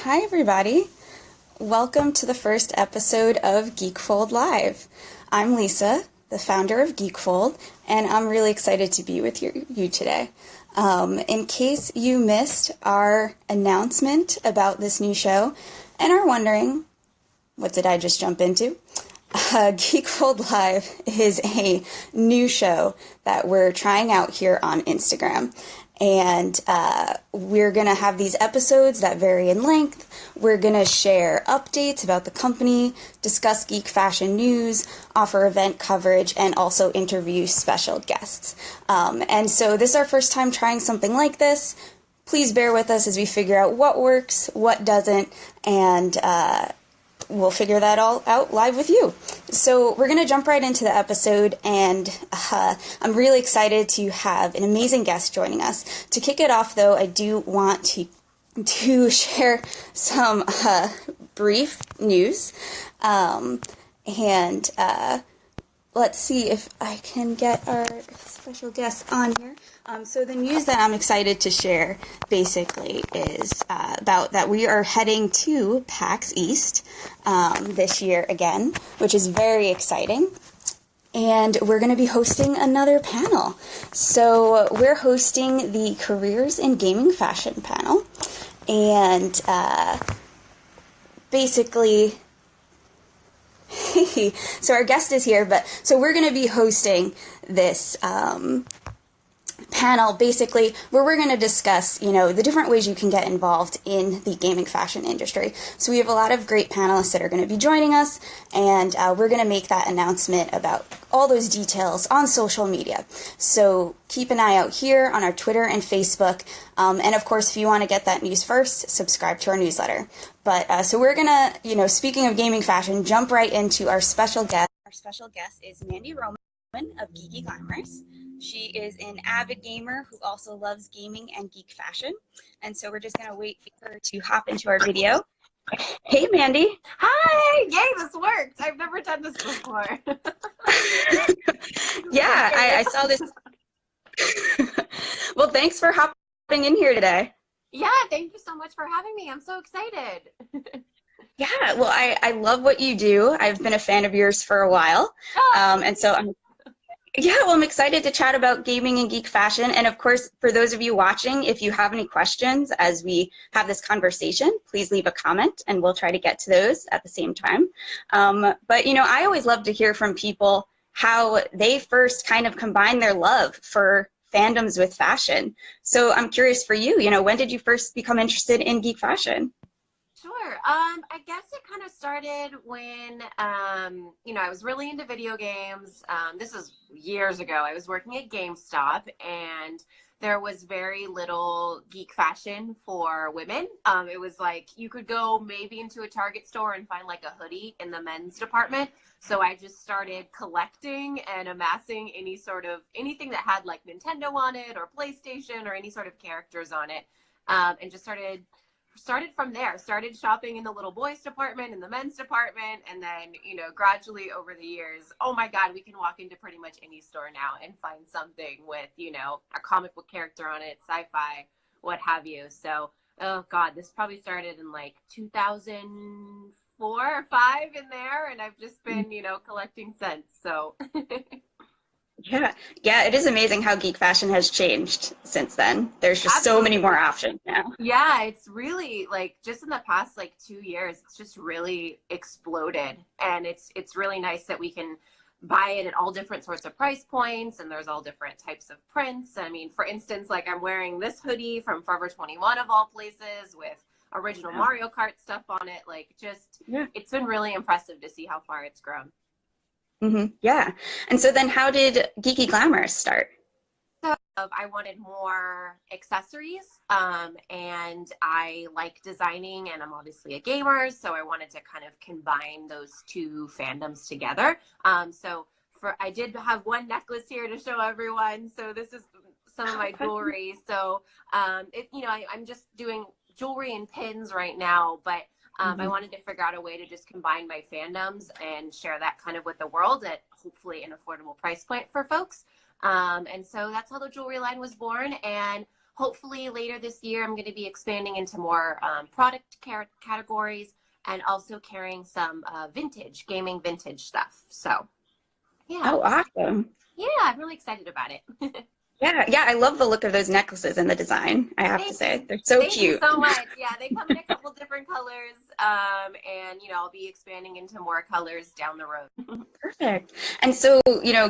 Hi, everybody. Welcome to the first episode of GeekFold Live. I'm Lisa, the founder of GeekFold, and I'm really excited to be with you today. In case you missed our announcement about this new show and are wondering, what did I just jump into? GeekFold Live is a new show that we're trying out here on Instagram. And we're going to have these episodes that vary in length. We're going to share updates about the company, discuss geek fashion news, offer event coverage, and also interview special guests. And so this is our first time trying something like this. Please bear with us as we figure out what works, what doesn't, and we'll figure that all out live with you. So we're going to jump right into the episode, and I'm really excited to have an amazing guest joining us. To kick it off, though, I do want to share some brief news, and let's see if I can get our special guest on here. So the news that I'm excited to share basically is about that we are heading to PAX East this year again, which is very exciting. And we're going to be hosting another panel. So we're hosting the Careers in Gaming Fashion panel. And basically, so our guest is here, so we're going to be hosting this panel basically where we're going to discuss, the different ways you can get involved in the gaming fashion industry. So we have a lot of great panelists that are going to be joining us, and we're going to make that announcement about all those details on social media. So keep an eye out here on our Twitter and Facebook. And of course, if you want to get that news first, subscribe to our newsletter. But so we're going to, speaking of gaming fashion, jump right into our special guest. Our special guest is Mandie Roman of Geeky Glamorous. She is an avid gamer who also loves gaming and geek fashion. And so we're just going to wait for her to hop into our video. Hey, Mandie. Hi! Yay, this worked. I've never done this before. Yeah, I saw this. Well, thanks for hopping in here today. Yeah, thank you so much for having me. I'm so excited. Yeah, well, I love what you do. I've been a fan of yours for a while. And so I'm excited to chat about gaming and geek fashion. And of course, for those of you watching, if you have any questions as we have this conversation, please leave a comment and we'll try to get to those at the same time. But, I always love to hear from people how they first kind of combine their love for fandoms with fashion. So I'm curious for you, when did you first become interested in geek fashion? Sure. I guess it kind of started when, I was really into video games. This is years ago. I was working at GameStop, and there was very little geek fashion for women. It was like you could go maybe into a Target store and find like a hoodie in the men's department. So I just started collecting and amassing anything that had like Nintendo on it or PlayStation or any sort of characters on it, and just started from there. Started shopping in the little boys department, in the men's department, and then, gradually over the years, oh my God, we can walk into pretty much any store now and find something with, a comic book character on it, sci-fi, what have you. So, oh God, this probably started in like 2004 or 5 in there, and I've just been, collecting since. So Yeah, it is amazing how geek fashion has changed since then. There's just so many more options now. Yeah, it's really like just in the past like 2 years, it's just really exploded. And it's really nice that we can buy it at all different sorts of price points, and there's all different types of prints. I mean, for instance, like I'm wearing this hoodie from Forever 21 of all places with original Mario Kart stuff on it. Like it's been really impressive to see how far it's grown. Yeah. And so then how did Geeky Glamorous start? So I wanted more accessories, and I like designing, and I'm obviously a gamer, so I wanted to kind of combine those two fandoms together. I did have one necklace here to show everyone. So this is some of my jewelry. So I'm just doing jewelry and pins right now, but I wanted to figure out a way to just combine my fandoms and share that kind of with the world at hopefully an affordable price point for folks. And so that's how the jewelry line was born. And hopefully later this year, I'm going to be expanding into more product categories and also carrying some gaming vintage stuff. So yeah, Oh, awesome. yeah, I'm really excited about it. Yeah, yeah, I love the look of those necklaces and the design, I have to Thank say. you. They're so Thank you cute. so much. Yeah, they come in a couple different colors. And I'll be expanding into more colors down the road. Perfect. And so,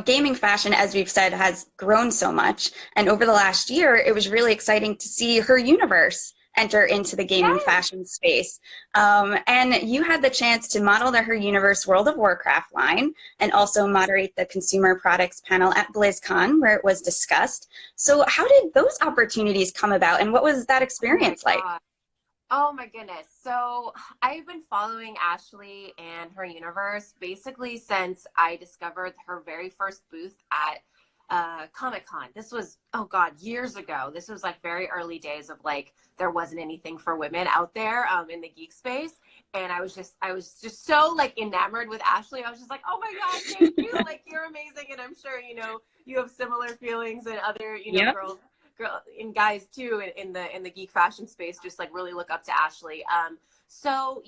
gaming fashion, as we've said, has grown so much. And over the last year, it was really exciting to see her universe enter into the gaming Yes. fashion space. And you had the chance to model the Her Universe World of Warcraft line and also moderate the consumer products panel at BlizzCon where it was discussed. So how did those opportunities come about and what was that Oh my experience like? God. Oh my goodness. So I've been following Ashley and her universe basically since I discovered her very first booth at Comic-Con. This was, oh God, years ago. This was like very early days of like there wasn't anything for women out there in the geek space. And I was just so like enamored with Ashley. I was just like, oh my God, thank you. Like you're amazing. And I'm sure, you have similar feelings and other, Yep. girl and guys too in the geek fashion space just like really look up to Ashley. So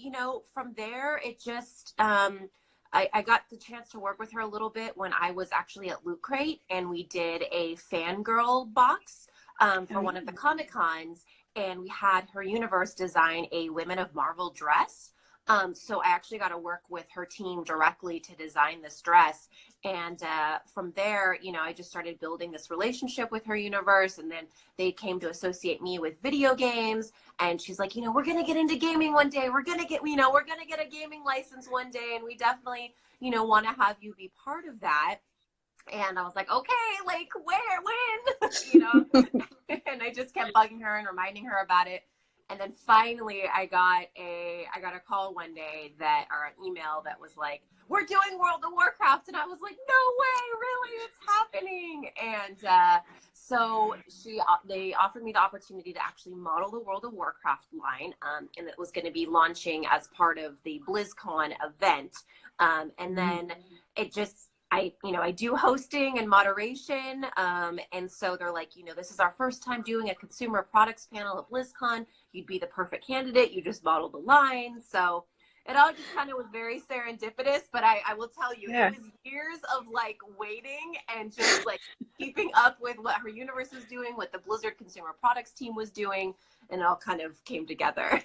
from there it just I got the chance to work with her a little bit when I was actually at Loot Crate and we did a fangirl box for one of the Comic Cons, and we had Her Universe design a Women of Marvel dress. So I actually got to work with her team directly to design this dress. And from there, I just started building this relationship with Her Universe. And then they came to associate me with video games. And she's like, we're going to get into gaming one day. We're going to get, we're going to get a gaming license one day. And we definitely, want to have you be part of that. And I was like, okay, like where, when, and I just kept bugging her and reminding her about it. And then finally I got a call one day or an email that was like, we're doing World of Warcraft. And I was like, no way, really, it's happening. And so they offered me the opportunity to actually model the World of Warcraft line. And it was going to be launching as part of the BlizzCon event. And then it just, I do hosting and moderation. And so they're like, this is our first time doing a consumer products panel at BlizzCon. You'd be the perfect candidate. You just modeled the line. So it all just kind of was very serendipitous, but I will tell you, Yeah. It was years of like waiting and just like keeping up with what Her Universe was doing, what the Blizzard consumer products team was doing, and it all kind of came together.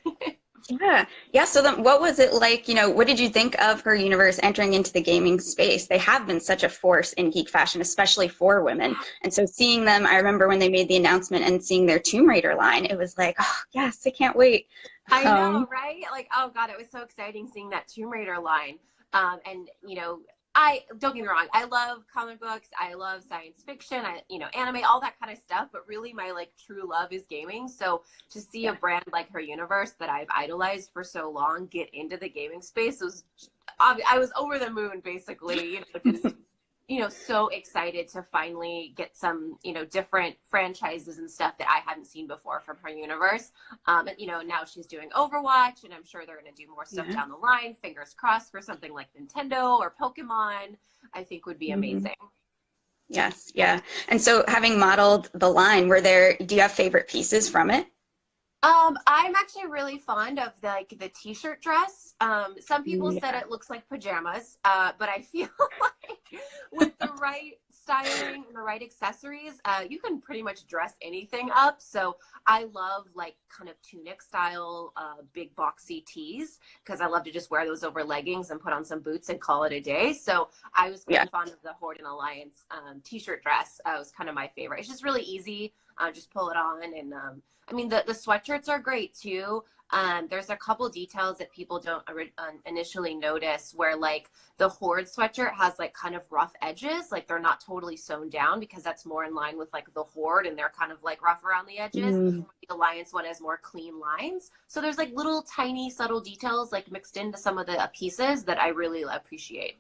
Yeah. Yeah. So then what was it like, what did you think of Her Universe entering into the gaming space? They have been such a force in geek fashion, especially for women. And so seeing them, I remember when they made the announcement and seeing their Tomb Raider line, it was like, oh, yes, I can't wait. I know, right? Like, oh God, it was so exciting seeing that Tomb Raider line. And I don't get me wrong, I love comic books, I love science fiction, anime, all that kind of stuff. But really, my like true love is gaming. So to see a brand like Her Universe that I've idolized for so long get into the gaming space I was over the moon, basically. Just so excited to finally get some, different franchises and stuff that I hadn't seen before from Her Universe. And, now she's doing Overwatch, and I'm sure they're going to do more stuff down the line. Fingers crossed for something like Nintendo or Pokemon, I think would be amazing. Yes. Yeah. And so having modeled the line, do you have favorite pieces from it? I'm actually really fond of the t-shirt dress. Some people said it looks like pajamas, but I feel like with the right styling and the right accessories, you can pretty much dress anything up. So I love like kind of tunic style, big boxy tees, because I love to just wear those over leggings and put on some boots and call it a day. So I was really fond of the Horde and Alliance t-shirt dress. It was kind of my favorite. It's just really easy. Just pull it on, and the sweatshirts are great too. There's a couple details that people don't initially notice, where like the Horde sweatshirt has like kind of rough edges, like they're not totally sewn down, because that's more in line with like the Horde, and they're kind of like rough around the edges. The Alliance one has more clean lines. So there's like little tiny subtle details like mixed into some of the pieces that I really appreciate.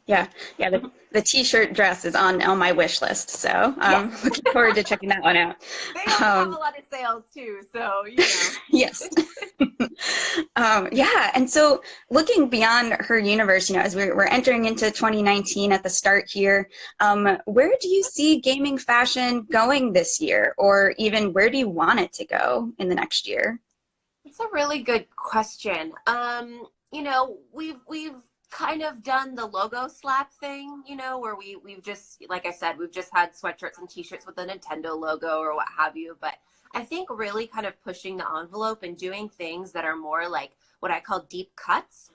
Yeah, yeah. The t-shirt dress is on my wish list, so I'm looking forward to checking that one out. They also have a lot of sales too, so Yes. Yeah, and so looking beyond her universe, as we're entering into 2019 at the start here, where do you see gaming fashion going this year, or even where do you want it to go in the next year? It's a really good question. We've kind of done the logo slap thing, where we've just, like I said, we've just had sweatshirts and t-shirts with the Nintendo logo or what have you. But I think really kind of pushing the envelope and doing things that are more like what I call deep cuts,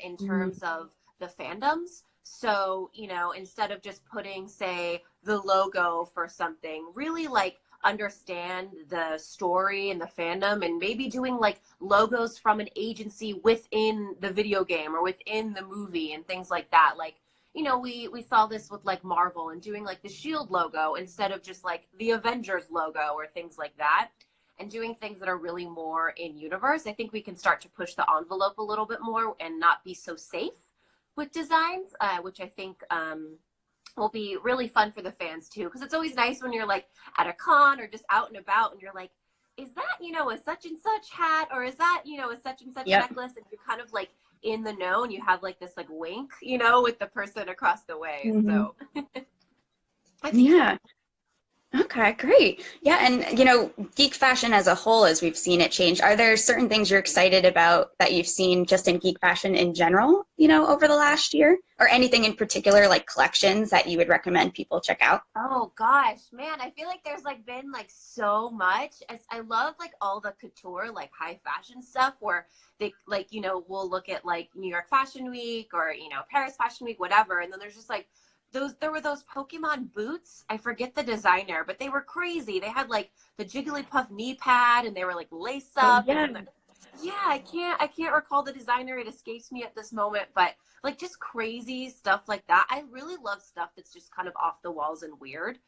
in terms of the fandoms. So, instead of just putting, say, the logo for something, really like understand the story and the fandom, and maybe doing like logos from an agency within the video game or within the movie and things like that. Like, we saw this with like Marvel and doing like the Shield logo instead of just like the Avengers logo or things like that, and doing things that are really more in universe. I think we can start to push the envelope a little bit more and not be so safe with designs, which I think will be really fun for the fans too, because it's always nice when you're like at a con or just out and about and you're like, is that, a such and such hat, or is that, a such and such Yep. necklace, and you're kind of like in the know and you have like this like wink, with the person across the way. Mhm. So I think so. Yeah. Okay, great. Yeah, and geek fashion as a whole, as we've seen it change, are there certain things you're excited about that you've seen just in geek fashion in general, over the last year? Or anything in particular, like collections that you would recommend people check out? Oh gosh, man, I feel like there's like been like so much. I love like all the couture, like high fashion stuff where they like, we'll look at like New York Fashion Week or, Paris Fashion Week, whatever. And then there's just like there were those Pokemon boots. I forget the designer, but they were crazy. They had like the Jigglypuff knee pad and they were like lace Oh, up. And yeah. then yeah, I can't recall the designer. It escapes me at this moment, but like just crazy stuff like that. I really love stuff that's just kind of off the walls and weird,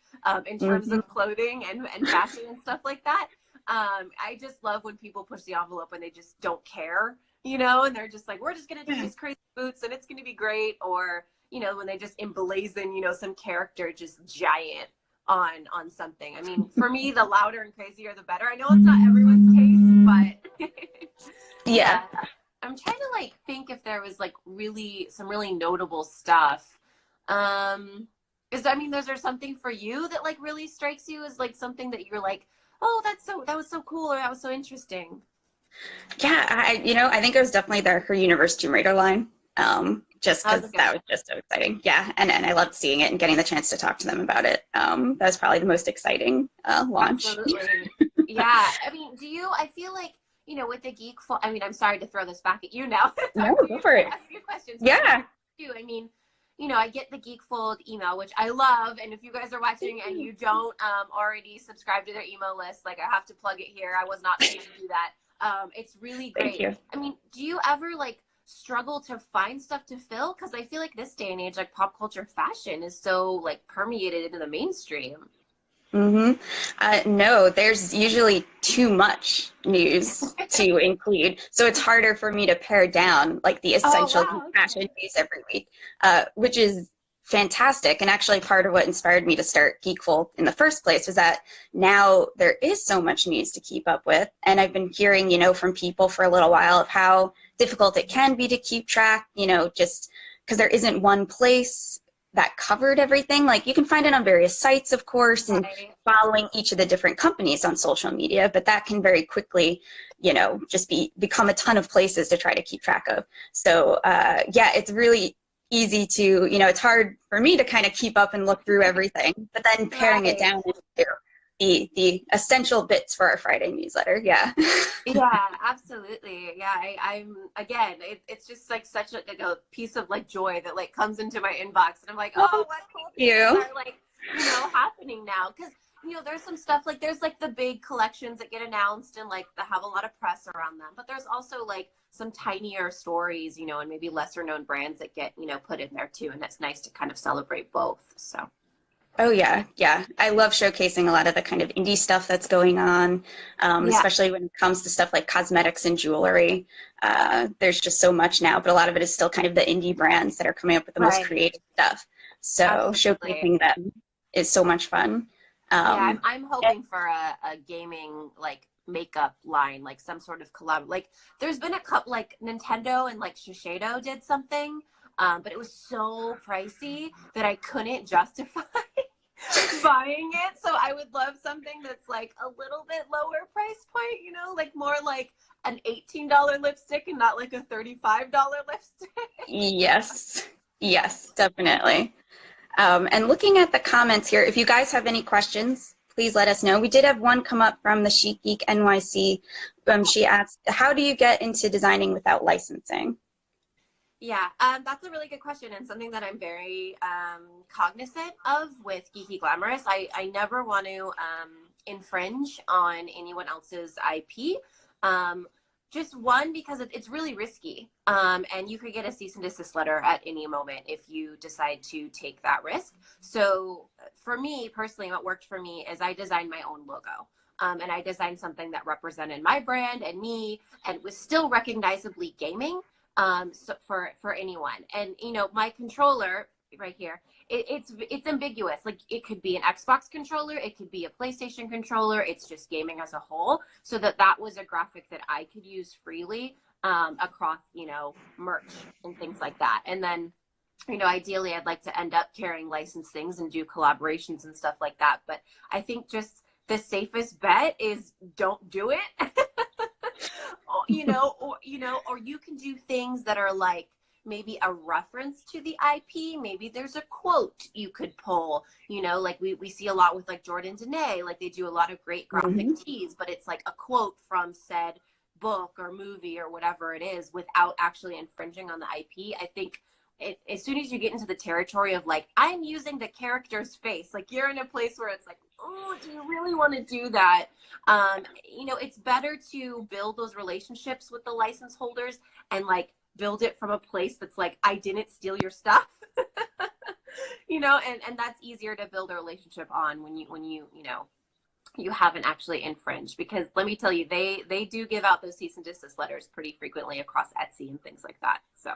in terms Hmm. of clothing and fashion and stuff like that. I just love when people push the envelope and they just don't care, and they're just like, we're just gonna do Yeah. these crazy boots and it's gonna be great. Or, when they just emblazon, some character just giant on something. I mean, for me, the louder and crazier the better. I know it's not everyone's taste, but Yeah. yeah. I'm trying to like think if there was like really some really notable stuff. Is there something for you that like really strikes you as like something that you're like, oh, that was so cool, or that was so interesting? Yeah, I think it was definitely her Universe Tomb Raider line. Just That was a because good that one. was just so exciting. Yeah, and I loved seeing it and getting the chance to talk to them about it. That was probably the most exciting launch. Absolutely. Yeah. I mean, I feel like, with the I mean, I'm sorry to throw this back at you now, No, talk to go you, for it. ask you questions, but I Yeah. do. I mean, I get the GeekFold email, which I love. And if you guys are watching and you don't already subscribe to their email list, like I have to plug it here. I was not paid to do that. It's really Thank great. you. I mean, do you ever like struggle to find stuff to fill? Because I feel like this day and age, like pop culture fashion is so like permeated into the mainstream. Hmm. No, there's usually too much news to include, so it's harder for me to pare down like the Oh, essential wow. fashion Okay. news every week, which is fantastic. And actually, part of what inspired me to start GeekFold in the first place was that now there is so much news to keep up with, and I've been hearing, from people for a little while of how difficult it can be to keep track, just because there isn't one place that covered everything. Like you can find it on various sites, of course, and Right. following each of the different companies on social media, but that can very quickly, just become a ton of places to try to keep track of. So yeah, it's really easy to, it's hard for me to kind of keep up and look through everything, but then paring it Right. down into the essential bits for our Friday newsletter. Yeah. Yeah, absolutely. Yeah, I'm again, it's just like such like a piece of like joy that like comes into my inbox, and I'm like, Oh, oh, what thank cool things you. are like, happening now? Because there's some stuff like there's like the big collections that get announced and like that have a lot of press around them, but there's also like some tinier stories, and maybe lesser known brands that get put in there too, and it's nice to kind of celebrate both. So Oh yeah, yeah. I love showcasing a lot of the kind of indie stuff that's going on, yeah, especially when it comes to stuff like cosmetics and jewelry. There's just so much now, but a lot of it is still kind of the indie brands that are coming up with the most right, creative stuff. So absolutely. showcasing them is so much fun. Yeah, I'm Um, I'm hoping for a gaming like makeup line, like some sort of collab. Like there's been a couple, like Nintendo and like Shiseido did something, but it was so pricey that I couldn't justify buying it. So I would love something that's like a little bit lower price point, you know, like more like an $18 lipstick and not like a $35 lipstick. Yes, yes, definitely. And looking at the comments here, if you guys have any questions, please let us know. We did have one come up from the Chic Geek NYC. She asked, how do you get into designing without licensing? Yeah, that's a really good question, and something that I'm very cognizant of with Geeky Glamorous. I never want to infringe on anyone else's IP. Just one, because it's really risky, and you could get a cease and desist letter at any moment if you decide to take that risk. So for me personally, what worked for me is I designed my own logo. And I designed something that represented my brand and me and was still recognizably gaming. So for anyone. And you know, my controller right here, it's ambiguous. Like it could be an Xbox controller, it could be a PlayStation controller, it's just gaming as a whole. So that was a graphic that I could use freely across, you know, merch and things like that. And then, you know, ideally I'd like to end up carrying licensed things and do collaborations and stuff like that. But I think just the safest bet is don't do it. Or you can do things that are like maybe a reference to the IP. Maybe there's a quote you could pull, you know, like we see a lot with like Jordan Dene, like they do a lot of great graphic tees, but it's like a quote from said book or movie or whatever it is without actually infringing on the IP. I think as soon as you get into the territory of like, I'm using the character's face, like you're in a place where it's like, oh, do you really want to do that? You know, it's better to build those relationships with the license holders and like build it from a place that's like, I didn't steal your stuff. You know, and that's easier to build a relationship on when you haven't actually infringed, because let me tell you, they do give out those cease and desist letters pretty frequently across Etsy and things like that. So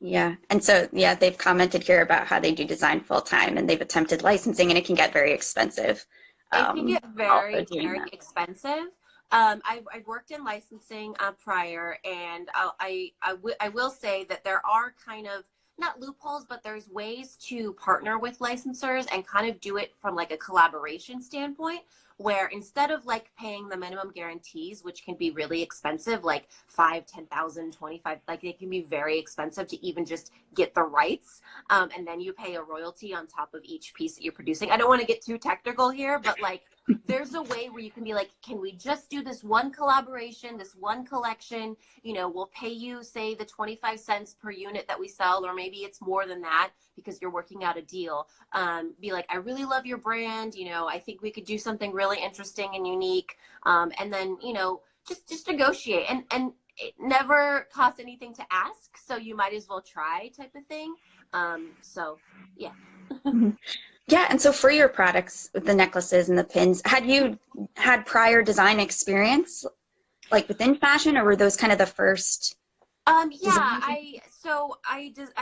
yeah. And so they've commented here about how they do design full time and they've attempted licensing and it can get very expensive. It can get very very expensive. I've worked in licensing prior, and I will say that there are kind of not loopholes, but there's ways to partner with licensors and kind of do it from like a collaboration standpoint, where instead of like paying the minimum guarantees, which can be really expensive, like 5, 10,000, 25, like they can be very expensive to even just get the rights. And then you pay a royalty on top of each piece that you're producing. I don't want to get too technical here, but like there's a way where you can be like, can we just do this one collaboration, this one collection? You know, we'll pay you, say, the 25 cents per unit that we sell, or maybe it's more than that because you're working out a deal. Be like, I really love your brand. You know, I think we could do something really interesting and unique. And then, you know, just negotiate. And it never costs anything to ask, so you might as well try, type of thing. So, yeah. Yeah, and so for your products, the necklaces and the pins, had you had prior design experience, like within fashion, or were those kind of the first? I've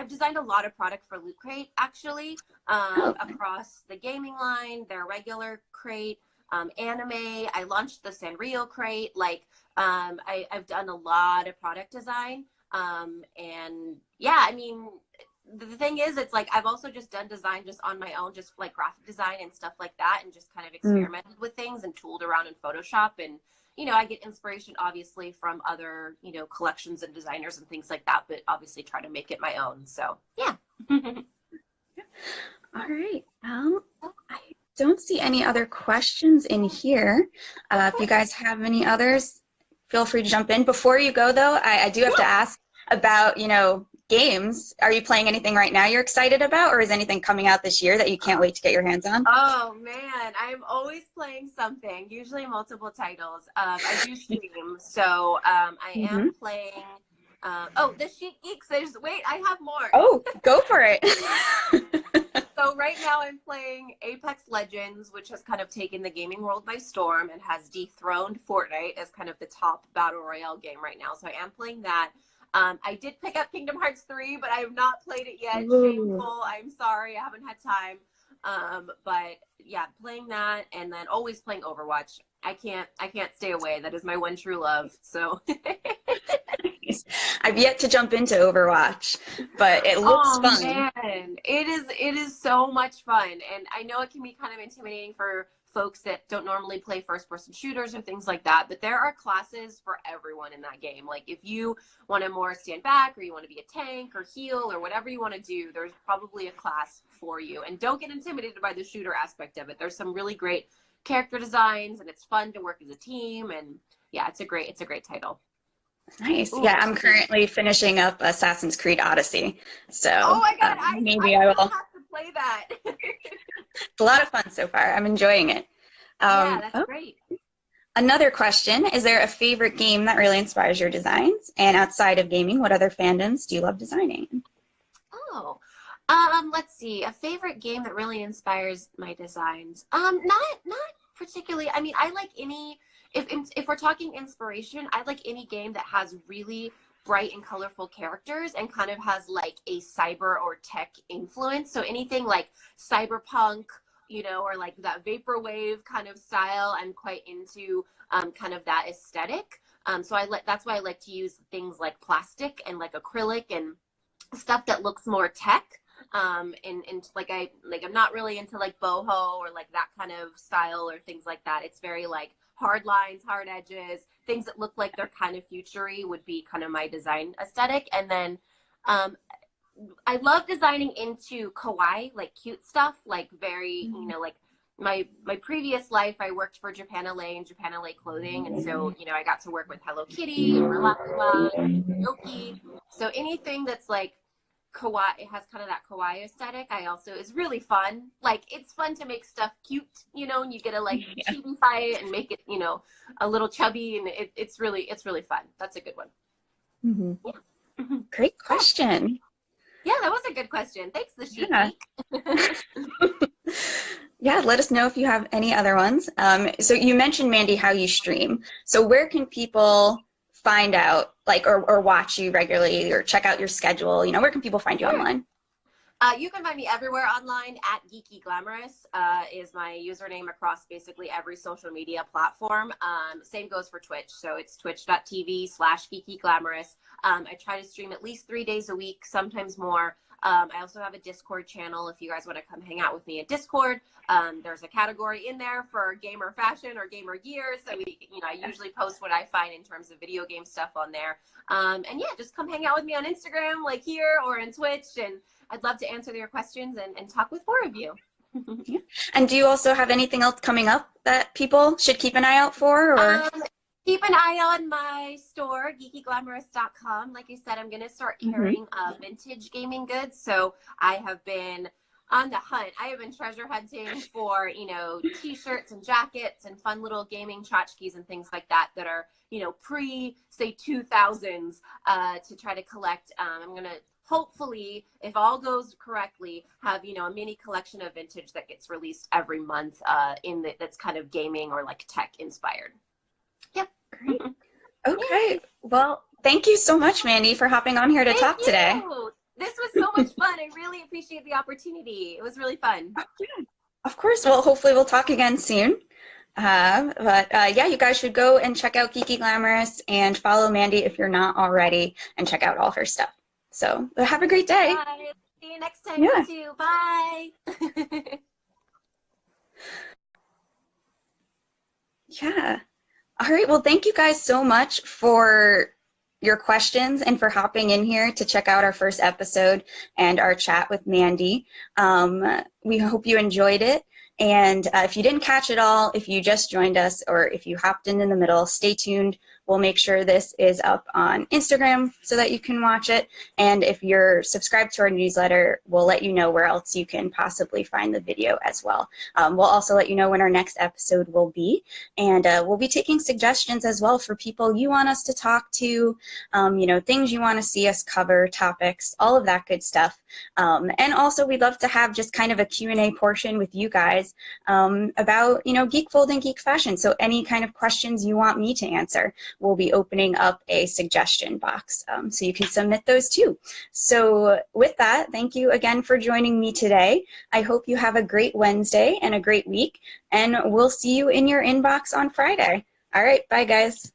designed a lot of product for Loot Crate, actually, across the gaming line, their regular crate, anime. I launched the Sanrio crate. Like, I've done a lot of product design, and yeah, I mean, the thing is, it's like I've also just done design just on my own, just like graphic design and stuff like that, and just kind of experimented with things and tooled around in Photoshop. And you know, I get inspiration obviously from other, you know, collections and designers and things like that, but obviously try to make it my own. So yeah. All right. I don't see any other questions in here. If you guys have any others, feel free to jump in. Before you go, though, I do have to ask about, you know, games. Are you playing anything right now you're excited about, or is anything coming out this year that you can't wait to get your hands on? Oh man, I'm always playing something, usually multiple titles. I do stream, so I am playing. The Chic Geeks. Wait, I have more. Oh, go for it. So right now I'm playing Apex Legends, which has kind of taken the gaming world by storm and has dethroned Fortnite as kind of the top battle royale game right now. So I am playing that. I did pick up Kingdom Hearts 3, but I have not played it yet. Shameful. I'm sorry, I haven't had time. But yeah, playing that, and then always playing Overwatch. I can't stay away. That is my one true love. So I've yet to jump into Overwatch, but it looks oh fun. man, it is so much fun. And I know it can be kind of intimidating for folks that don't normally play first person shooters or things like that, but there are classes for everyone in that game. Like if you want to more stand back or you want to be a tank or heal or whatever you want to do, there's probably a class for you. And don't get intimidated by the shooter aspect of it. There's some really great character designs and it's fun to work as a team, and yeah, it's a great title. Nice. Ooh, Yeah, I'm currently finishing up Assassin's Creed Odyssey, oh so my god, maybe I I still will. have to play that. It's a lot of fun so far. I'm enjoying it. Yeah, that's Oh, great. another question, is there a favorite game that really inspires your designs? And outside of gaming, what other fandoms do you love designing? Oh, let's see. A favorite game that really inspires my designs. Not particularly. I mean, I like any. If we're talking inspiration, I like any game that has really bright and colorful characters and kind of has like a cyber or tech influence. So anything like cyberpunk, or like that vaporwave kind of style, I'm quite into kind of that aesthetic. So that's why I like to use things like plastic and like acrylic and stuff that looks more tech. And like I'm not really into like boho or like that kind of style or things like that. It's very like hard lines, hard edges, things that look like they're kind of futury would be kind of my design aesthetic. And then I love designing into kawaii, like cute stuff, like very, like my previous life, I worked for Japan LA and Japan LA clothing. And so, I got to work with Hello Kitty and Relaxma and Yoki. So anything that's like kawaii, it has kind of that kawaii aesthetic. I also is really fun. Like it's fun to make stuff cute, and you get to like Yeah. chibify it and make it, a little chubby, and it's really fun. That's a good one. Mm-hmm. Yeah. Great question. Yeah, that was a good question. Thanks, the Sheep Yeah. Geek. Yeah, let us know if you have any other ones. So you mentioned, Mandie, how you stream. So where can people find out, like, or watch you regularly or check out your schedule? Where can people find you Sure. online? You can find me everywhere online at Geeky Glamorous is my username across basically every social media platform. Same goes for Twitch. So it's twitch.tv/Geeky Glamorous. I try to stream at least 3 days a week, sometimes more. I also have a Discord channel if you guys want to come hang out with me at Discord. There's a category in there for gamer fashion or gamer gear. So I usually post what I find in terms of video game stuff on there. And yeah, just come hang out with me on Instagram, like here or on Twitch, and I'd love to answer your questions and talk with more of you. Yeah. And do you also have anything else coming up that people should keep an eye out for? Or Keep an eye on my store, geekyglamorous.com. Like I said, I'm going to start carrying vintage gaming goods. So I have been on the hunt. I have been treasure hunting for, t-shirts and jackets and fun little gaming tchotchkes and things like that are, say 2000s to try to collect. I'm going to hopefully, if all goes correctly, have, a mini collection of vintage that gets released every month that's kind of gaming or like tech inspired. Yep. Great. Okay. Well, thank you so much, Mandie, for hopping on here to talk today. This was so much fun. I really appreciate the opportunity. It was really fun. Oh, yeah. Of course. Well, hopefully we'll talk again soon. But yeah, you guys should go and check out Geeky Glamorous and follow Mandie if you're not already, and check out all her stuff. So have a great day. Bye. See you next time. Yeah. You too. Bye. Yeah. All right. Well, thank you guys so much for your questions and for hopping in here to check out our first episode and our chat with Mandie. We hope you enjoyed it. And if you didn't catch it all, if you just joined us or if you hopped in the middle, stay tuned. We'll make sure this is up on Instagram so that you can watch it. And if you're subscribed to our newsletter, we'll let you know where else you can possibly find the video as well. We'll also let you know when our next episode will be. And we'll be taking suggestions as well for people you want us to talk to, things you want to see us cover, topics, all of that good stuff. And also we'd love to have just kind of a Q&A portion with you guys guys about, GeekFold and geek fashion. So any kind of questions you want me to answer, we'll be opening up a suggestion box. So you can submit those too. So with that, thank you again for joining me today. I hope you have a great Wednesday and a great week, and we'll see you in your inbox on Friday. All right, bye guys.